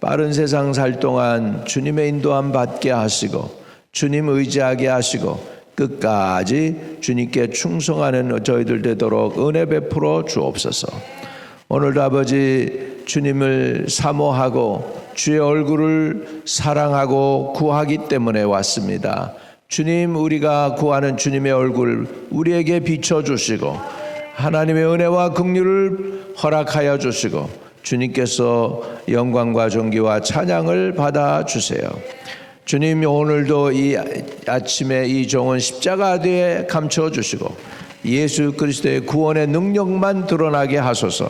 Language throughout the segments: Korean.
빠른 세상 살 동안 주님의 인도함 받게 하시고 주님 의지하게 하시고 끝까지 주님께 충성하는 저희들 되도록 은혜 베풀어 주옵소서. 오늘도 아버지 주님을 사모하고 주의 얼굴을 사랑하고 구하기 때문에 왔습니다. 주님, 우리가 구하는 주님의 얼굴 우리에게 비춰주시고 하나님의 은혜와 긍휼을 허락하여 주시고 주님께서 영광과 존귀와 찬양을 받아주세요. 주님, 오늘도 이 아침에 이 종은 십자가에 감춰주시고 예수 그리스도의 구원의 능력만 드러나게 하소서.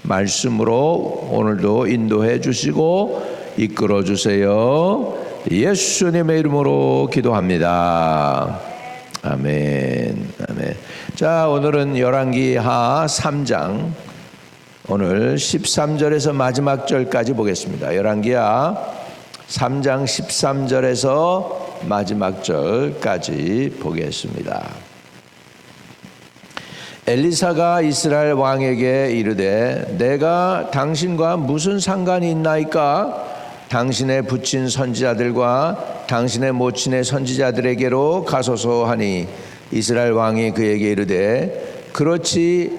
말씀으로 오늘도 인도해 주시고 이끌어 주세요. 예수님의 이름으로 기도합니다. 아멘. 아멘. 자, 오늘은 열왕기하 3장 오늘 13절에서 마지막 절까지 보겠습니다. 열왕기하 3장 13절에서 마지막 절까지 보겠습니다. 엘리사가 이스라엘 왕에게 이르되 내가 당신과 무슨 상관이 있나이까? 당신의 부친 선지자들과 당신의 모친의 선지자들에게로 가소서 하니 이스라엘 왕이 그에게 이르되 그렇지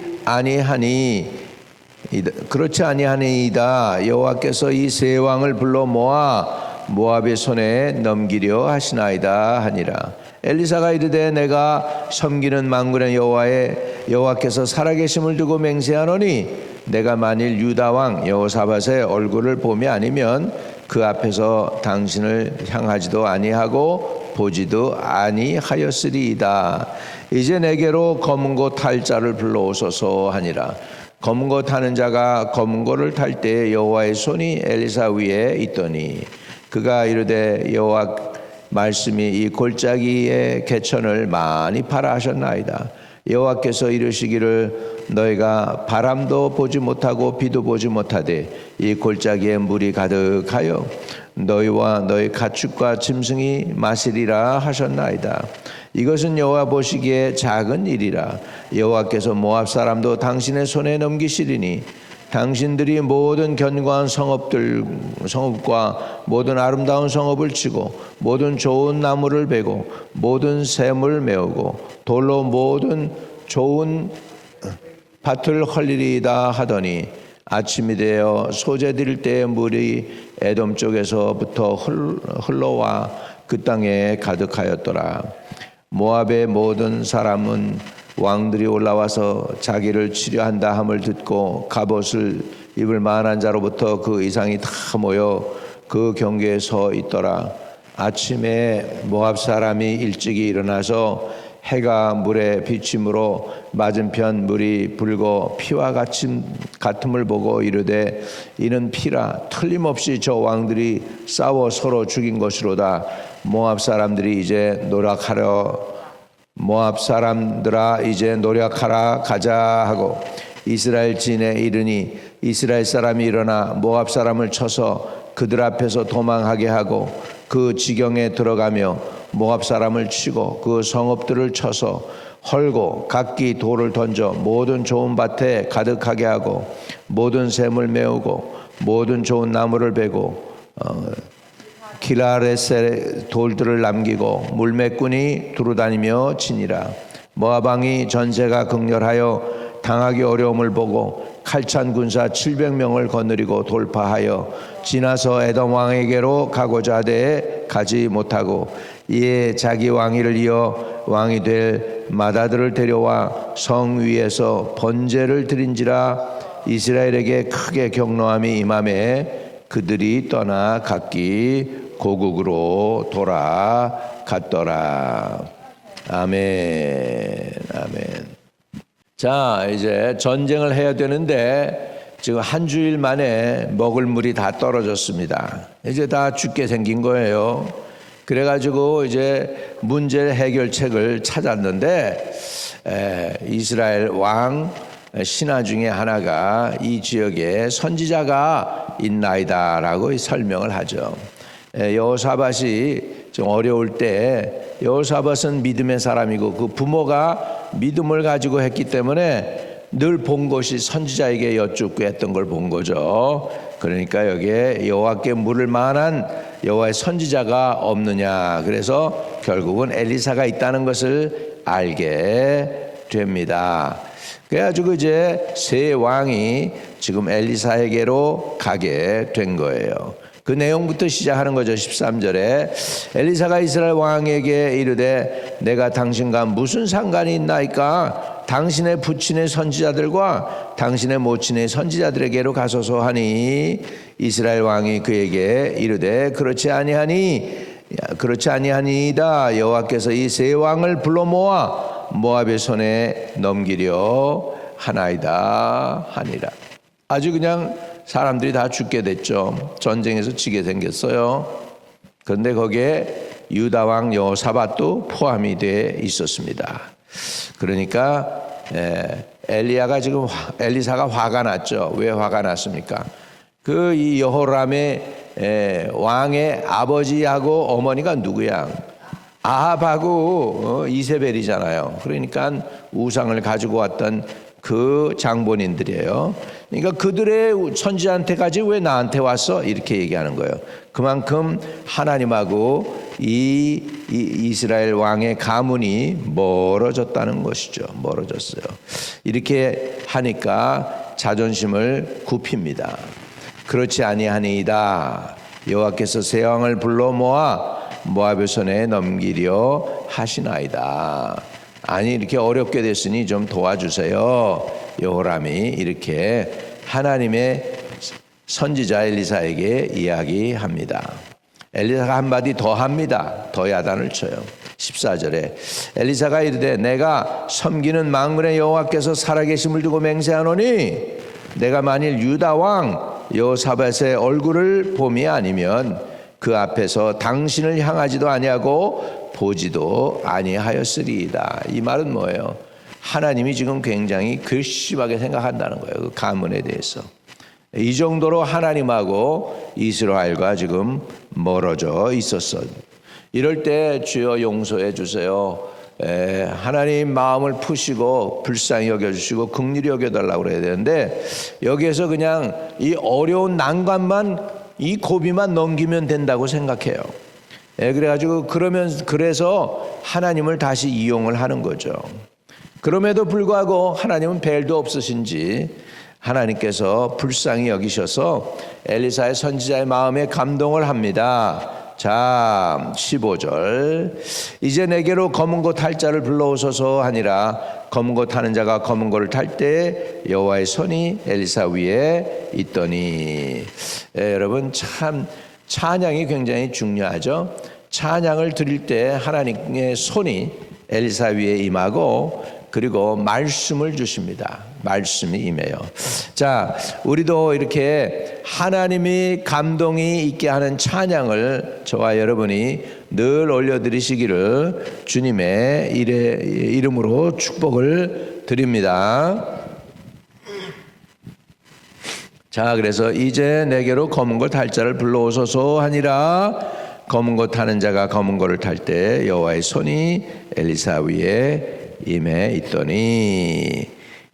아니하니이다. 여호와께서 이 세 왕을 불러 모아 모압의 손에 넘기려 하시나이다 하니라. 엘리사가 이르되 내가 섬기는 만군의 여호와께서 살아계심을 두고 맹세하노니 내가 만일 유다 왕 여호사밧의 얼굴을 봄이 아니면 그 앞에서 당신을 향하지도 아니하고 보지도 아니하였으리이다. 이제 내게로 검은 고 탈 자를 불러오소서 하니라. 검은 고 타는 자가 검은 고를 탈 때 여호와의 손이 엘리사 위에 있더니 그가 이르되 여호와 말씀이 이 골짜기의 개천을 많이 파라 하셨나이다. 여호와께서 이르시기를 너희가 바람도 보지 못하고 비도 보지 못하되 이 골짜기에 물이 가득하여 너희와 너희 가축과 짐승이 마시리라 하셨나이다. 이것은 여호와 보시기에 작은 일이라. 여호와께서 모압 사람도 당신의 손에 넘기시리니 당신들이 모든 견고한 성읍과 모든 아름다운 성읍을 치고 모든 좋은 나무를 베고 모든 샘을 메우고 돌로 모든 좋은 밭을 헐리리이다 하더니 아침이 되어 소재 드릴 때의 물이 에돔 쪽에서부터 흘러와 그 땅에 가득하였더라. 모압의 모든 사람은 왕들이 올라와서 자기를 치료한다 함을 듣고 갑옷을 입을 만한 자로부터 그 이상이 다 모여 그 경계에 서 있더라. 아침에 모압 사람이 일찍이 일어나서 해가 물에 비침으로 맞은편 물이 붉어 피와 같음을 보고 이르되 이는 피라. 틀림없이 저 왕들이 싸워 서로 죽인 것이로다. 모압 사람들아 이제 노력하라 가자 하고 이스라엘 진에 이르니 이스라엘 사람이 일어나 모압 사람을 쳐서 그들 앞에서 도망하게 하고 그 지경에 들어가며 모압 사람을 치고 그 성읍들을 쳐서 헐고 각기 돌을 던져 모든 좋은 밭에 가득하게 하고 모든 샘을 메우고 모든 좋은 나무를 베고 기라레셀 돌들을 남기고 물매꾼이 두루다니며 치니라. 모압 왕이 전세가 극렬하여 당하기 어려움을 보고 칼찬 군사 700명을 거느리고 돌파하여 지나서 에돔 왕에게로 가고자 하되 가지 못하고 이에 자기 왕위를 이어 왕이 될 마다들을 데려와 성 위에서 번제를 드린지라. 이스라엘에게 크게 경노함이 임하매 그들이 떠나 각기 고국으로 돌아갔더라. 아멘. 아멘. 자, 이제 전쟁을 해야 되는데 지금 한 주일 만에 먹을 물이 다 떨어졌습니다. 이제 다 죽게 생긴 거예요. 그래가지고 이제 문제 해결책을 찾았는데 이스라엘 왕 신하 중에 하나가 이 지역에 선지자가 있나이다라고 설명을 하죠. 여호사밧이 좀 어려울 때 여호사밧은 믿음의 사람이고 그 부모가 믿음을 가지고 했기 때문에 늘 본 것이 선지자에게 여쭙고 했던 걸 본 거죠. 그러니까 여기에 여호와께 물을 만한 여호와의 선지자가 없느냐. 그래서 결국은 엘리사가 있다는 것을 알게 됩니다. 그래가지고 이제 세 왕이 지금 엘리사에게로 가게 된 거예요. 그 내용부터 시작하는 거죠. 13절에 엘리사가 이스라엘 왕에게 이르되 내가 당신과 무슨 상관이 있나이까? 당신의 부친의 선지자들과 당신의 모친의 선지자들에게로 가소서 하니 이스라엘 왕이 그에게 이르되 그렇지 아니하니이다. 여호와께서 이 세 왕을 불러 모아 모압의 손에 넘기려 하나이다 하니라. 아주 그냥 사람들이 다 죽게 됐죠. 전쟁에서 지게 생겼어요. 그런데 거기에 유다 왕 여호사밧도 포함이 돼 있었습니다. 그러니까 엘리사가 화가 났죠. 왜 화가 났습니까? 그 이 여호람의 왕의 아버지하고 어머니가 누구야? 아합하고 이세벨이잖아요. 그러니까 우상을 가지고 왔던 그 장본인들이에요. 그러니까 그들의 선지자한테 가지 왜 나한테 왔어? 이렇게 얘기하는 거예요. 그만큼 하나님하고 이 이스라엘 왕의 가문이 멀어졌다는 것이죠. 멀어졌어요. 이렇게 하니까 자존심을 굽힙니다. 그렇지 아니하니이다. 여호와께서 세 왕을 불러 모아 모압의 손에 넘기려 하시나이다. 아니 이렇게 어렵게 됐으니 좀 도와주세요. 여호람이 이렇게 하나님의 선지자 엘리사에게 이야기합니다. 엘리사가 한마디 더 합니다. 더 야단을 쳐요. 14절에 엘리사가 이르되 내가 섬기는 만군의 여호와께서 살아계심을 두고 맹세하노니 내가 만일 유다 왕 여호사밧의 얼굴을 봄이 아니면 그 앞에서 당신을 향하지도 아니하고 보지도 아니하였으리이다. 이 말은 뭐예요? 하나님이 지금 굉장히 괘씸하게 생각한다는 거예요. 그 가문에 대해서. 이 정도로 하나님하고 이스라엘과 지금 멀어져 있었어. 이럴 때 주여 용서해 주세요. 하나님 마음을 푸시고 불쌍히 여겨주시고 긍휼히 여겨달라고 그래야 되는데 여기에서 그냥 이 어려운 난관만 이 고비만 넘기면 된다고 생각해요. 그래가지고 그래서 하나님을 다시 이용을 하는 거죠. 그럼에도 불구하고 하나님은 벨도 없으신지 하나님께서 불쌍히 여기셔서 엘리사의 선지자의 마음에 감동을 합니다. 자 15절 이제 내게로 검은 고 탈 자를 불러오소서 하니라. 검은 고 타는 자가 검은 고를 탈 때 여호와의 손이 엘리사 위에 있더니 여러분 참 찬양이 굉장히 중요하죠. 찬양을 드릴 때 하나님의 손이 엘리사 위에 임하고 그리고 말씀을 주십니다. 말씀이 임해요. 자, 우리도 이렇게 하나님이 감동이 있게 하는 찬양을 저와 여러분이 늘 올려드리시기를 주님의 이름으로 축복을 드립니다. 자, 그래서 이제 내게로 검은 것 탈 자를 불러오소서 하니라. 검은 것 타는 자가 검은 것을 탈 때 여호와의 손이 엘리사 위에 임해 있더니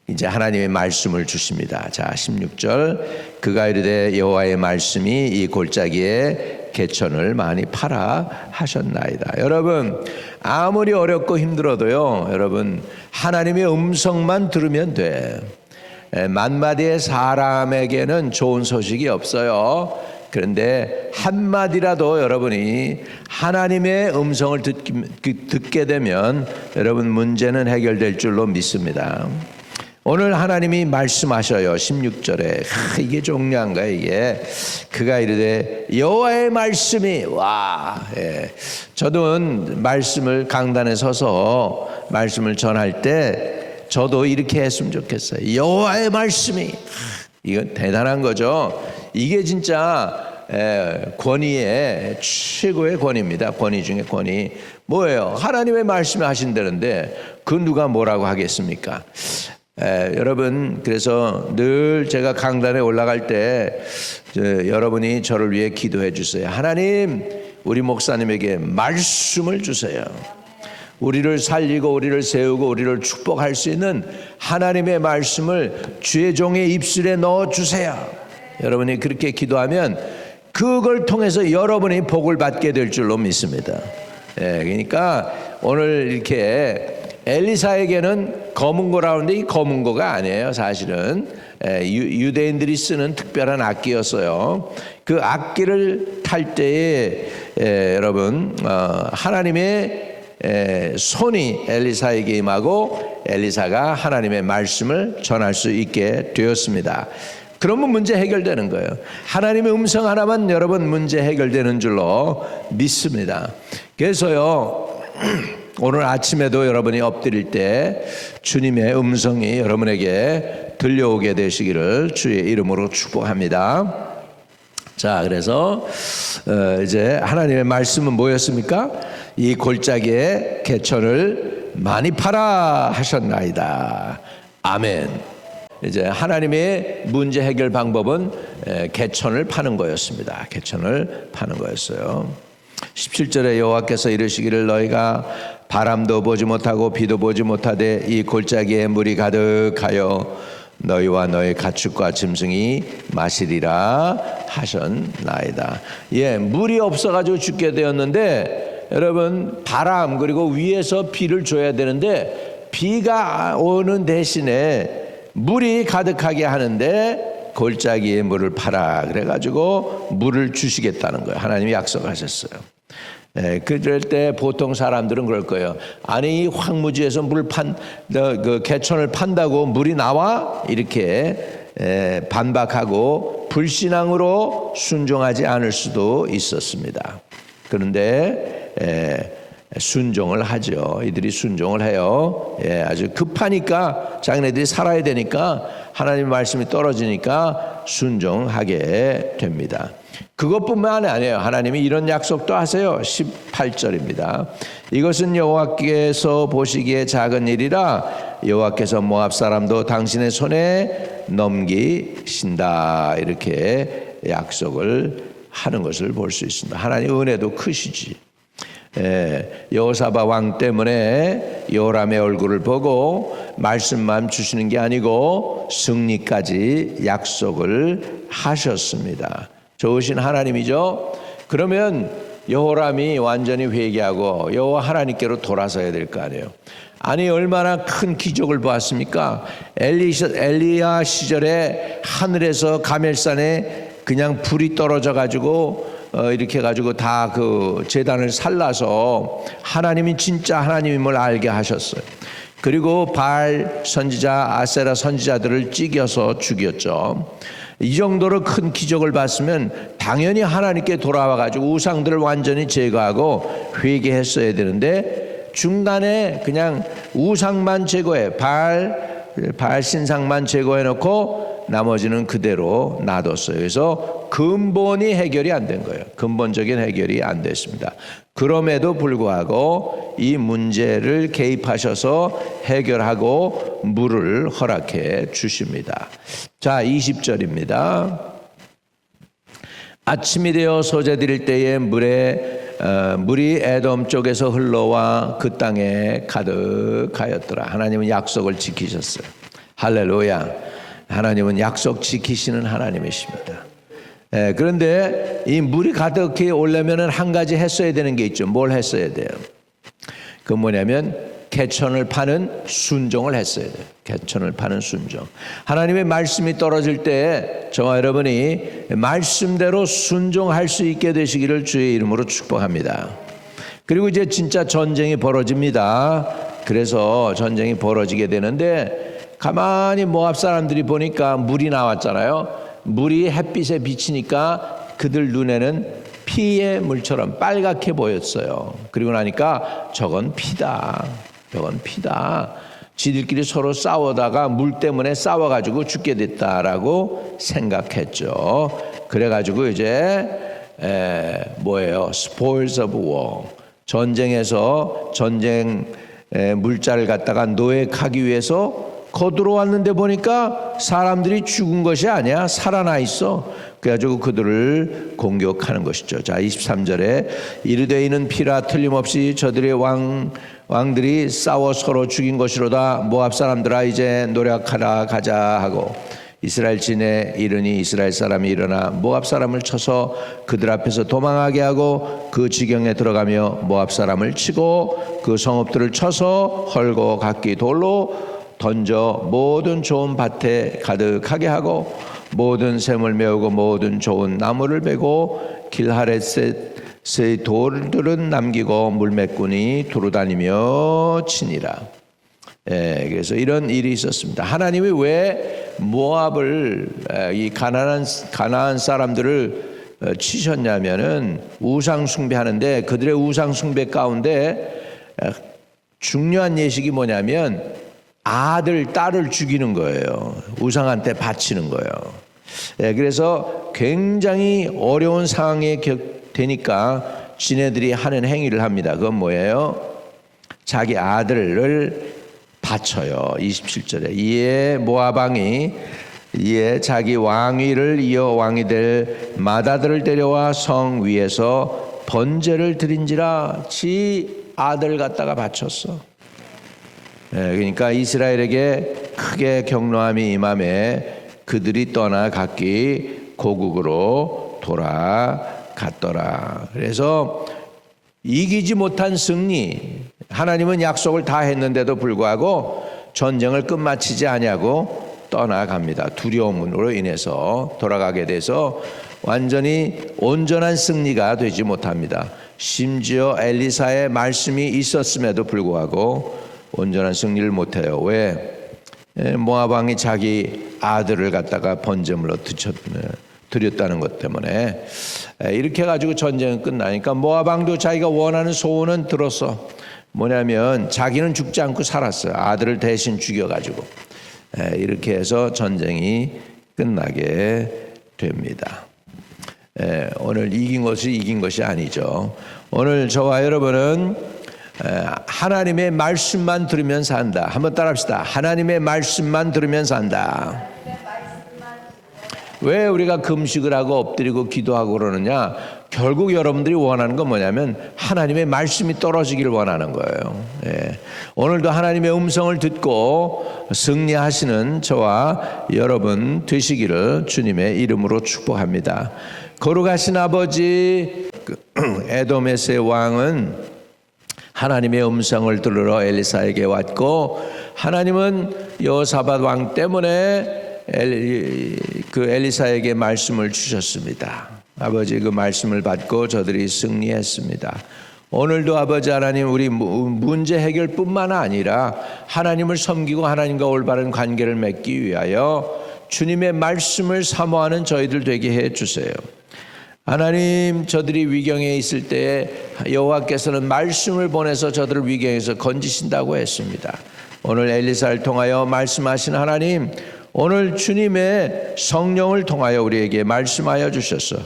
이제 하나님의 말씀을 주십니다. 자 16절 그가 이르되 여호와의 말씀이 이 골짜기에 개천을 많이 파라 하셨나이다. 여러분 아무리 어렵고 힘들어도요 여러분 하나님의 음성만 들으면 돼. 만마디의 사람에게는 좋은 소식이 없어요. 그런데 한마디라도 여러분이 하나님의 음성을 듣게 되면 여러분 문제는 해결될 줄로 믿습니다. 오늘 하나님이 말씀하셔요. 16절에 이게 중요한 거예요. 이게 그가 이르되 여호와의 말씀이 저도 말씀을 강단에 서서 말씀을 전할 때 저도 이렇게 했으면 좋겠어요. 여호와의 말씀이 이건 대단한 거죠. 이게 진짜 권위의 최고의 권위입니다. 권위 중에 권위. 뭐예요? 하나님의 말씀을 하신다는데 그 누가 뭐라고 하겠습니까? 여러분 그래서 늘 제가 강단에 올라갈 때 여러분이 저를 위해 기도해 주세요. 하나님 우리 목사님에게 말씀을 주세요. 우리를 살리고 우리를 세우고 우리를 축복할 수 있는 하나님의 말씀을 주의 종의 입술에 넣어주세요. 여러분이 그렇게 기도하면 그걸 통해서 여러분이 복을 받게 될 줄로 믿습니다. 그러니까 오늘 이렇게 엘리사에게는 검은 거라는데 이 검은 거가 아니에요. 사실은 유대인들이 쓰는 특별한 악기였어요. 그 악기를 탈 때에 여러분 하나님의 손이 엘리사에게 임하고 엘리사가 하나님의 말씀을 전할 수 있게 되었습니다. 그러면 문제 해결되는 거예요. 하나님의 음성 하나만 여러분 문제 해결되는 줄로 믿습니다. 그래서요 오늘 아침에도 여러분이 엎드릴 때 주님의 음성이 여러분에게 들려오게 되시기를 주의 이름으로 축복합니다. 자, 그래서 이제 하나님의 말씀은 뭐였습니까? 이 골짜기에 개천을 많이 파라 하셨나이다. 아멘. 이제 하나님의 문제 해결 방법은 개천을 파는 거였습니다. 개천을 파는 거였어요. 17절에 여호와께서 이르시기를 너희가 바람도 보지 못하고 비도 보지 못하되 이 골짜기에 물이 가득하여 너희와 너희 가축과 짐승이 마시리라 하셨나이다. 물이 없어가지고 죽게 되었는데 여러분 바람 그리고 위에서 비를 줘야 되는데 비가 오는 대신에 물이 가득하게 하는데 골짜기에 물을 파라 그래가지고 물을 주시겠다는 거예요. 하나님이 약속하셨어요. 그럴 때 보통 사람들은 그럴 거예요. 아니 이 황무지에서 그 개천을 판다고 물이 나와? 이렇게 반박하고 불신앙으로 순종하지 않을 수도 있었습니다. 그런데 순종을 하죠. 이들이 순종을 해요. 아주 급하니까 자기네들이 살아야 되니까 하나님의 말씀이 떨어지니까 순종하게 됩니다. 그것뿐만 아니에요. 하나님이 이런 약속도 하세요. 18절입니다. 이것은 여호와께서 보시기에 작은 일이라 여호와께서 모압 사람도 당신의 손에 넘기신다. 이렇게 약속을 하는 것을 볼 수 있습니다. 하나님의 은혜도 크시지. 여호사밧 왕 때문에 여호람의 얼굴을 보고 말씀만 주시는 게 아니고 승리까지 약속을 하셨습니다. 좋으신 하나님이죠. 그러면 여호람이 완전히 회개하고 여호와 하나님께로 돌아서야 될 거 아니에요. 아니 얼마나 큰 기적을 보았습니까? 엘리야 시절에 하늘에서 가멜산에 그냥 불이 떨어져 가지고 이렇게 해가지고 다 그 제단을 살라서 하나님이 진짜 하나님임을 알게 하셨어요. 그리고 바알 선지자 아세라 선지자들을 찌겨서 죽였죠. 이 정도로 큰 기적을 봤으면 당연히 하나님께 돌아와가지고 우상들을 완전히 제거하고 회개했어야 되는데 중간에 그냥 우상만 제거해 바알 신상만 제거해놓고 나머지는 그대로 놔뒀어요. 그래서 근본이 해결이 안 된 거예요. 근본적인 해결이 안 됐습니다. 그럼에도 불구하고 이 문제를 개입하셔서 해결하고 물을 허락해 주십니다. 자, 20절입니다. 아침이 되어 소재 드릴 때에 물이 에돔 쪽에서 흘러와 그 땅에 가득하였더라. 하나님은 약속을 지키셨어요. 할렐루야. 하나님은 약속 지키시는 하나님이십니다. 그런데 이 물이 가득히 오려면 한 가지 했어야 되는 게 있죠. 뭘 했어야 돼요? 그 뭐냐면 개천을 파는 순종을 했어야 돼요. 개천을 파는 순종. 하나님의 말씀이 떨어질 때 저와 여러분이 말씀대로 순종할 수 있게 되시기를 주의 이름으로 축복합니다. 그리고 이제 진짜 전쟁이 벌어집니다. 그래서 전쟁이 벌어지게 되는데 가만히 모압 사람들이 보니까 물이 나왔잖아요. 물이 햇빛에 비치니까 그들 눈에는 피의 물처럼 빨갛게 보였어요. 그리고 나니까 저건 피다. 저건 피다. 지들끼리 서로 싸우다가 물 때문에 싸워가지고 죽게 됐다라고 생각했죠. 그래가지고 이제 뭐예요? Spoils of war. 전쟁에서 전쟁 물자를 갖다가 노획하기 위해서 거들어왔는데 보니까 사람들이 죽은 것이 아니야. 살아나 있어. 그래가지고 그들을 공격하는 것이죠. 자, 23절에 이르되 이는 피라 틀림없이 저들의 왕들이 싸워 서로 죽인 것이로다. 모압 사람들아 이제 노력하라 가자 하고 이스라엘 진에 이르니 이스라엘 사람이 일어나 모압 사람을 쳐서 그들 앞에서 도망하게 하고 그 지경에 들어가며 모압 사람을 치고 그 성읍들을 쳐서 헐고 각기 돌로 던져 모든 좋은 밭에 가득하게 하고 모든 샘을 메우고 모든 좋은 나무를 베고 길하레셋의 돌들은 남기고 물매꾼이 두루다니며 치니라. 그래서 이런 일이 있었습니다. 하나님이 왜 모압을 이 가나안 사람들을 치셨냐면은 우상 숭배하는데 그들의 우상 숭배 가운데 중요한 예식이 뭐냐면 아들, 딸을 죽이는 거예요. 우상한테 바치는 거예요. 그래서 굉장히 어려운 상황에 되니까 지네들이 하는 행위를 합니다. 그건 뭐예요? 자기 아들을 바쳐요. 27절에 이에 모압 왕이 이에 자기 왕위를 이어 왕이 될 맏아들을 데려와 성 위에서 번제를 드린지라 지 아들 갖다가 바쳤어. 그러니까 이스라엘에게 크게 경노함이 임함에 그들이 떠나 각기 고국으로 돌아갔더라. 그래서 이기지 못한 승리, 하나님은 약속을 다 했는데도 불구하고 전쟁을 끝마치지 아니하고 떠나갑니다. 두려움으로 인해서 돌아가게 돼서 완전히 온전한 승리가 되지 못합니다. 심지어 엘리사의 말씀이 있었음에도 불구하고 온전한 승리를 못해요. 왜? 모압 왕이 자기 아들을 갖다가 번제물로 드렸다는 것 때문에 이렇게 해가지고 전쟁은 끝나니까 모압 왕도 자기가 원하는 소원은 들었어. 뭐냐면 자기는 죽지 않고 살았어요. 아들을 대신 죽여가지고 이렇게 해서 전쟁이 끝나게 됩니다. 오늘 이긴 것이 아니죠. 오늘 저와 여러분은 하나님의 말씀만 들으면 산다. 한번 따라합시다. 하나님의 말씀만 들으면 산다. 왜 우리가 금식을 하고 엎드리고 기도하고 그러느냐? 결국 여러분들이 원하는 건 뭐냐면 하나님의 말씀이 떨어지기를 원하는 거예요. 오늘도 하나님의 음성을 듣고 승리하시는 저와 여러분 되시기를 주님의 이름으로 축복합니다. 거룩하신 아버지, 에돔에스의 왕은 하나님의 음성을 들으러 엘리사에게 왔고 하나님은 여호사밧 왕 때문에 그 엘리사에게 말씀을 주셨습니다. 아버지 그 말씀을 받고 저들이 승리했습니다. 오늘도 아버지 하나님 우리 문제 해결뿐만 아니라 하나님을 섬기고 하나님과 올바른 관계를 맺기 위하여 주님의 말씀을 사모하는 저희들 되게 해 주세요. 하나님 저들이 위경에 있을 때에 여호와께서는 말씀을 보내서 저들을 위경에서 건지신다고 했습니다. 오늘 엘리사를 통하여 말씀하신 하나님, 오늘 주님의 성령을 통하여 우리에게 말씀하여 주셔서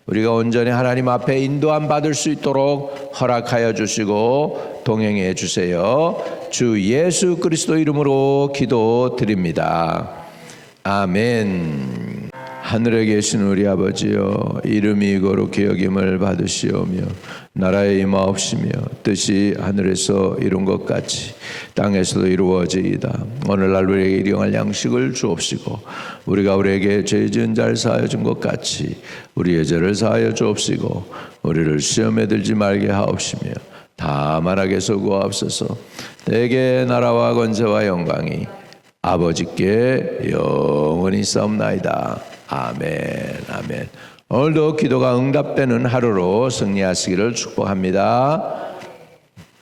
우리가 온전히 하나님 앞에 인도함 받을 수 있도록 허락하여 주시고 동행해 주세요. 주 예수 그리스도 이름으로 기도드립니다. 아멘. 하늘에 계신 우리 아버지여, 이름이 거룩히 여김을 받으시오며 나라의 임하옵시며 뜻이 하늘에서 이룬 것 같이 땅에서도 이루어지이다. 오늘날 우리에게 일용할 양식을 주옵시고 우리가 우리에게 죄 지은 자를 사하여 준 것 같이 우리의 죄를 사하여 주옵시고 우리를 시험에 들지 말게 하옵시며 다만 악에서 구하옵소서. 내게 나라와 권세와 영광이 아버지께 영원히 싸움나이다. 아멘. 아멘. 오늘도 기도가 응답되는 하루로 승리하시기를 축복합니다.